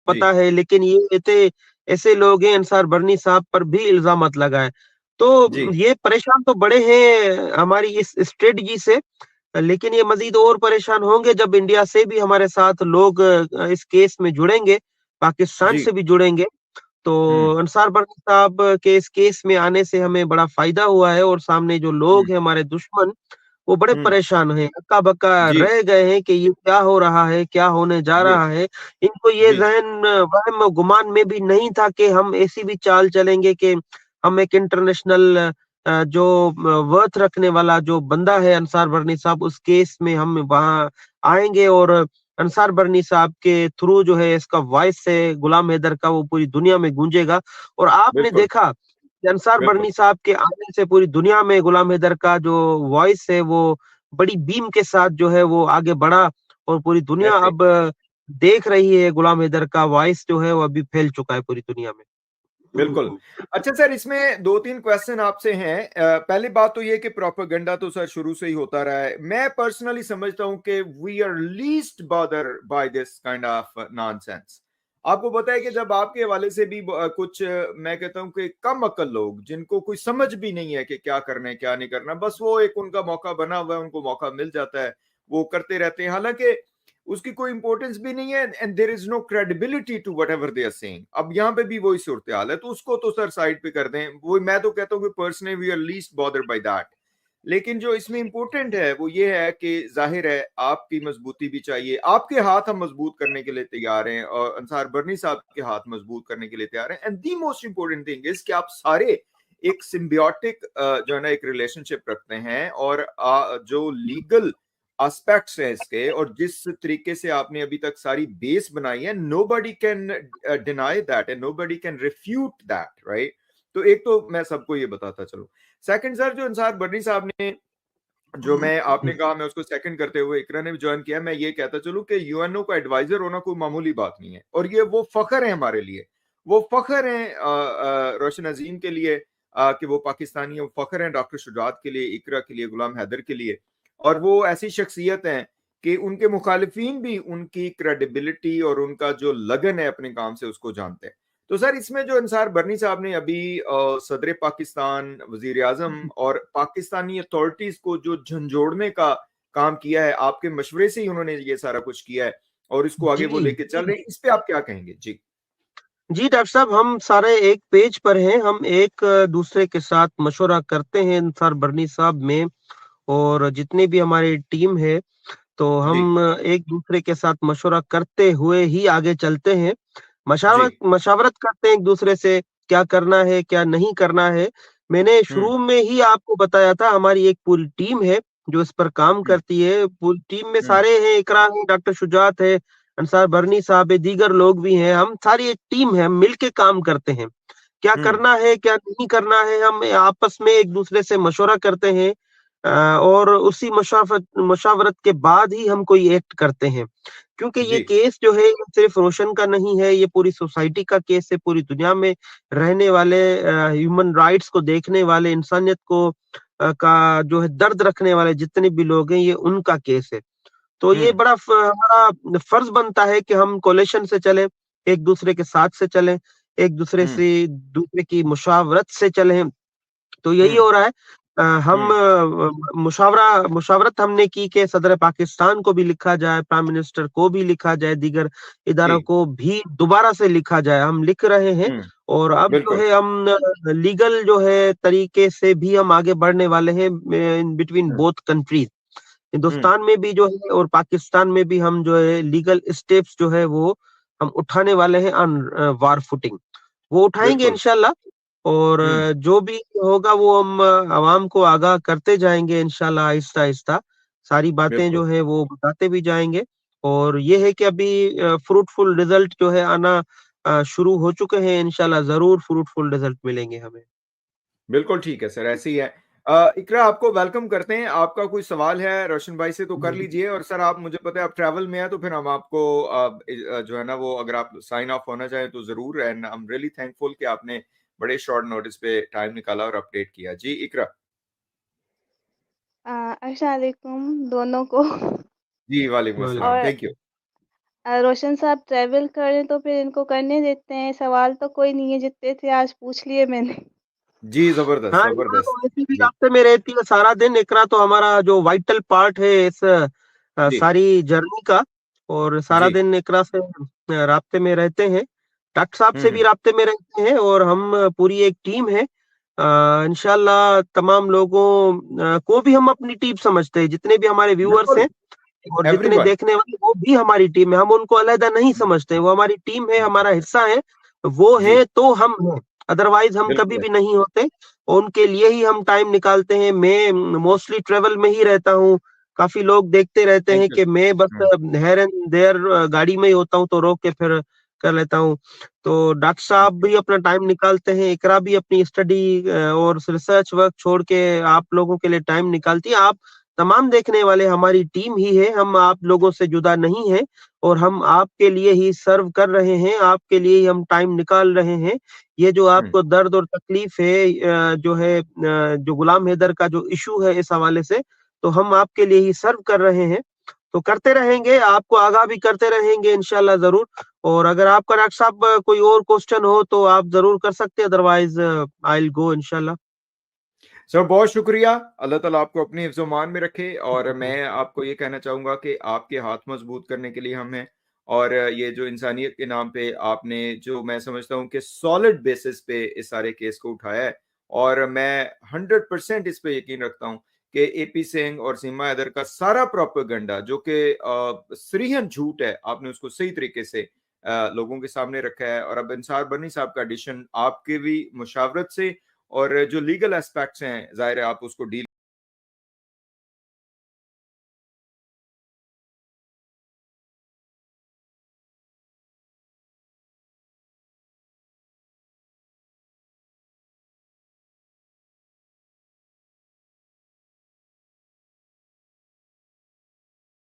पता जी है, लेकिन ये थे ऐसे लोग हैं, अंसार बरनी साहब पर भी इल्ज़ामात लगाए। जी तो ये परेशान तो बड़े हैं हमारी इस स्ट्रेटजी से, लेकिन ये मज़ीद और परेशान होंगे जब इंडिया से भी हमारे साथ लोग इस केस में जुड़ेंगे, पाकिस्तान जी। से भी जुड़ेंगे। तो हम्म अंसार बरनी साहब के इस केस में आने से हमें बड़ा फ़ायदा हुआ है और सामने जो हम्म लोग हैं हमारे दुश्मन, वो बड़े हम्म। परेशान हैं, हक्का-बक्का जी रह गए हैं कि ये क्या हो रहा है, क्या होने जा जी रहा है। इनको ये जी ज़हन वहम गुमान में भी नहीं था कि हम ऐसी भी चाल चलेंगे कि हम एक इंटरनेशनल जो वर्थ रखने वाला जो बंदा है अंसार बरनी साहब, उस केस में हम वहाँ आएँगे और अंसार बरनी साहब के थ्रू जो है इसका वॉइस है गुलाम हैदर का, वो पूरी दुनिया में गूंजेगा। और आपने बिल्कुल देखा कि अंसार बिल्कुल। बरनी साहब के आने से पूरी दुनिया में गुलाम हैदर का जो वॉइस है वो बड़ी बीम के साथ जो है वो आगे बढ़ा और पूरी दुनिया ऐसे अब देख रही है गुलाम हैदर का वॉइस जो है वो अभी फैल चुका है पूरी दुनिया में। बिल्कुल। अच्छा सर, इसमें दो तीन क्वेश्चन आपसे हैं। पहली बात तो ये कि प्रोपेगेंडा तो सर शुरू से ही होता रहा है। मैं पर्सनली समझता हूं कि we are least bother by this kind of nonsense. आपको पता है कि जब आपके हवाले से भी कुछ मैं कहता हूं कि कम अक्ल लोग जिनको कोई समझ भी नहीं है कि क्या करना है क्या नहीं करना, बस वो एक उनका मौका बना हुआ है, उनको मौका मिल जाता है, वो करते रहते हैं, हालांकि उसकी कोई इंपॉर्टेंस भी नहीं है and there is no credibility to whatever they are saying. अब यहाँ पे भी वही सूरत हाल है, तो उसको तो सर साइड पे कर दें। वो मैं तो कहता हूँ कि personally we are least bothered by that. लेकिन जो इसमें इंपॉर्टेंट है वो ये है कि जाहिर है आपकी मजबूती भी चाहिए। आपके हाथ हम मजबूत करने के लिए तैयार हैं और अंसार बरनी साहब के हाथ मजबूत करने के लिए तैयार हैं। And the most important thing is कि आप सारे एक सिम्बियोटिक जो है ना एक रिलेशनशिप रखते हैं, और जो लीगल एस्पेक्ट्स हैं इसके और जिस तरीके से आपने अभी तक सारी बेस बनाई है, nobody can deny that and nobody can refute that, right. तो एक तो मैं सबको ये बताता चलूं। सेकंड सर, जो अंसार बर्नी साहब ने, जो मैं आपने कहा मैं उसको सेकंड करते हुए इकरा ने भी ज्वाइन किया, मैं ये कहता चलूं कि यूएनओ का एडवाइजर होना कोई मामूली बात नहीं है, और ये वो फख्र है हमारे लिए। वो फख्र है रोशन अजीम के लिए कि वो पाकिस्तानी है, वो फख्र है डॉक्टर शुजात के लिए, इकरा के लिए, गुलाम हैदर के लिए। और वो ऐसी शख्सियत हैं कि उनके मुखालिफिन भी उनकी क्रेडिबिलिटी और उनका जो लगन है अपने काम से उसको जानते हैं। तो सर, इसमें जो अंसार बरनी साहब ने अभी सदर पाकिस्तान, वजीर आजम और पाकिस्तानी अथॉरिटीज को जो झंझोड़ने का काम किया है, आपके मशवरे से ही उन्होंने ये सारा कुछ किया है और इसको आगे वो जी, लेके चल रहे हैं, इस पे आप क्या कहेंगे? जी जी डॉक्टर साहब, हम सारे एक पेज पर हैं, हम एक दूसरे के साथ मशवरा करते हैं अंसार बरनी साहब में और जितनी भी हमारी टीम है, तो जी हम एक दूसरे के साथ मशवरा करते हुए ही आगे चलते हैं। जी। मशावरत मशावरत करते हैं एक दूसरे से, क्या करना है, क्या नहीं करना है। मैंने हम्म शुरू में ही आपको बताया था हमारी एक पूरी टीम है जो इस पर काम हम्म करती है। पूरी टीम में हम्म सारे हैं, इकरा है, डॉक्टर शुजात है, अंसार बरनी साहब है, दीगर लोग भी हैं। हम सारी एक टीम है, हम मिलके काम करते हैं। क्या हम्म करना है, क्या नहीं करना है, हम आपस में एक दूसरे से मशवरा करते हैं और उसी मशावरत के बाद ही हम कोई एक्ट करते हैं। क्योंकि ये जी केस जो है ये सिर्फ रोशन का नहीं है, ये पूरी सोसाइटी का केस है, पूरी दुनिया में रहने वाले ह्यूमन राइट्स को देखने वाले, इंसानियत को का जो है दर्द रखने वाले जितने भी लोग हैं, ये उनका केस है। तो ये हम्म। बड़ा हमारा फर्ज बनता है कि हम कोalition से चलें, एक दूसरे के साथ से चलें, एक हम्म दूसरे की मुशावरत से चलें। तो यही हम्म हो रहा है। हम हम्म। मुशावरत हमने की कि सदर पाकिस्तान को भी लिखा जाए, प्राइम मिनिस्टर को भी लिखा जाए, दीगर इदारों जी। को भी दोबारा से लिखा जाए। हम लिख रहे हैं हम्म। और अब जो बिल्कुल। है हम लीगल जो है तरीके से भी हम आगे बढ़ने वाले हैं in between hmm both countries. Hmm. Hindustan में भी जो है और पाकिस्तान में भी हम जो है लीगल स्टेप्स जो है वो हम उठाने वाले हैं ऑन वार फुटिंग। वो उठाएंगे बिल्कुल। इंशाल्लाह और हम्म। जो भी होगा वो हम आवाम को आगाह करते जाएंगे इंशाल्लाह, आहिस्ता आहिस्ता सारी बातें बिल्कुल। जो है वो बताते भी जाएंगे। और ये है कि अभी फ्रूटफुल रिजल्ट जो है आना शुरू हो चुके हैं, इंशाल्लाह जरूर फ्रूटफुल रिजल्ट मिलेंगे हमें। बिल्कुल ठीक है सर, ऐसे ही है। इकरा, आपको वेलकम करते हैं। आपका कोई सवाल है रोशन भाई से तो कर लीजिए। और सर, आप, मुझे पता है आप ट्रैवल में हैं, तो फिर हम आपको जो है ना वो, अगर आप साइन ऑफ होना चाहें तो जरूर। And I am really thankful कि आपने बड़े शॉर्ट नोटिस पे टाइम निकाला और अपडेट किया। जी इकरा। अस्सलाम वालेकुम दोनों को। जी वालेकुम अस्सलाम, और थैंक यू। रोशन साहब ट्रैवल करें तो फिर इनको करने देते हैं, सवाल तो कोई नहीं है, जितने थे आज पूछ लिए मैंने। जी, जबरदस्त हाँ, इकरा जबरदस्त। तो वैसे भी जी रास्ते में रहती है सारा दिन। इकरा तो हमारा जो वाइटल पार्ट है इस जी सारी जर्नी का, और सारा जी। दिन इकरा से राब्ते में रहते हैं। डॉक्टर साहब से भी हम्म। राब्ते में रहते हैं, और हम पूरी एक टीम है। इंशाल्लाह तमाम लोगों को भी हम अपनी टीम समझते हैं, जितने भी हमारे व्यूअर्स बिल्कुल। हैं और जितने एवरीवन। देखने वाले, वो भी हमारी टीम है। हम उनको अलहदा नहीं समझते, वो हमारी टीम है, हमारा हिस्सा है। वो जी है तो हम हैं, अदरवाइज हम कभी बिल्कुल। भी नहीं होते। उनके लिए ही हम टाइम निकालते हैं। मैं मोस्टली ट्रेवल में ही रहता हूँ। काफी लोग देखते रहते थैंक हैं यू। कि मैं बस हेयर एंड देयर गाड़ी में ही होता हूँ, तो रोक के फिर कर लेता हूँ। तो डॉक्टर साहब भी अपना टाइम निकालते हैं, इकरा भी अपनी स्टडी और रिसर्च वर्क छोड़ के आप लोगों के लिए टाइम निकालती है। आप तमाम देखने वाले हमारी टीम ही है, हम आप लोगों से जुदा नहीं है, और हम आपके लिए ही सर्व कर रहे हैं, आपके लिए ही हम टाइम निकाल रहे हैं। ये जो हम्म। आपको दर्द और तकलीफ है, जो है जो गुलाम हैदर का जो इशू है इस हवाले से, तो हम आपके लिए ही सर्व कर रहे हैं। तो करते रहेंगे, आपको आगाह भी करते रहेंगे इंशाल्लाह जरूर। और अगर आपका डॉक्टर साहब कोई और क्वेश्चन हो तो आप जरूर कर सकते हैं, अदरवाइज आई विल गो इंशाल्लाह। सर बहुत शुक्रिया। अल्लाह ताला आपको अपनी हिफ्ज़-ओ-मान में रखे, और मैं आपको ये कहना चाहूँगा कि आपके हाथ मजबूत करने के लिए हम हैं। और ये जो इंसानियत के नाम पे आपने, जो मैं समझता हूँ कि सॉलिड बेसिस पे इस सारे केस को उठाया है, और मैं 100% इस पे यकीन रखता हूँ कि एपी सिंह और सीमा हैदर का सारा प्रोपेगेंडा जो कि सरीहन झूठ है, आपने उसको सही तरीके से लोगों के सामने रखा है। और अब अंसार बर्नी साहब का एडिशन आपके भी मुशावरत से, और जो लीगल एस्पेक्ट्स हैं, ज़ाहिर है आप उसको डील